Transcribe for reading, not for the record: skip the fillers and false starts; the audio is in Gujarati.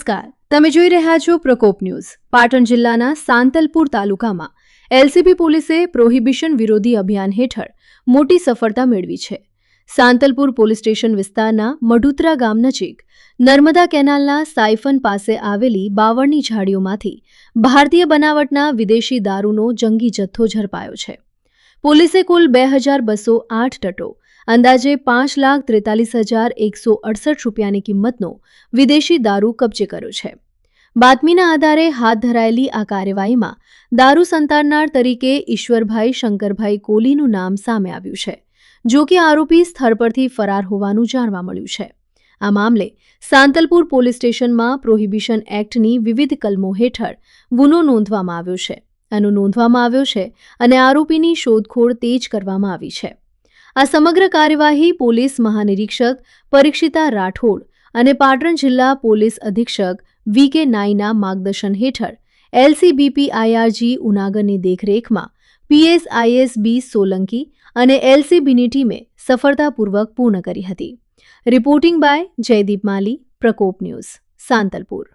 નમસ્કાર, તમે જોઈ રહ્યા છો પ્રકોપ ન્યૂઝ। પાટણ જિલ્લાના સાંતલપુર તાલુકામાં એલસીબી પોલીસે પ્રોહિબિશન વિરોધી અભિયાન હેઠળ મોટી સફળતા મેળવી છે। સાંતલપુર પોલીસ સ્ટેશન વિસ્તારના મઢુત્રા ગામ નજીક નર્મદા કેનાલના સાયફન પાસે આવેલી બાવળની ઝાડીઓમાંથી ભારતીય બનાવટના વિદેશી દારૂનો જંગી જથ્થો ઝડપાયો છે। પોલીસે કુલ 2208 ટટો અંદાજે 5,43,168 રૂપિયાની કિંમતનો વિદેશી દારૂ કબજે કર્યો છે। બાતમીના આધારે હાથ ધરાયેલી આ કાર્યવાહીમાં દારૂ સંતાડનાર તરીકે ઈશ્વરભાઈ શંકરભાઈ કોલીનું નામ સામે આવ્યું છે, જો કે આરોપી સ્થળ પરથી ફરાર હોવાનું જાણવા મળ્યું છે। આ મામલે સાંતલપુર પોલીસ સ્ટેશનમાં પ્રોહિબિશન એક્ટની વિવિધ કલમો હેઠળ ગુનો નોંધવામાં આવ્યો છે અને આરોપીની શોધખોળ તેજ કરવામાં આવી છે। આ સમગ્ર કાર્યવાહી પોલીસ મહાનિરીક્ષક પરીક્ષિતા રાઠોડ અને પાટણ જિલ્લા પોલીસ અધિક્ષક વી.કે. નાઈના માર્ગદર્શન હેઠળ એલસીબીપી આઈઆરજી ઉનાગરની દેખરેખમાં પીએસઆઈએસ બી સોલંકી અને એલસીબીની ટીમે સફળતાપૂર્વક પૂર્ણ કરી હતી। રિપોર્ટિંગ બાય જયદીપ માલી, પ્રકોપ ન્યૂઝ, સાંતલપુર।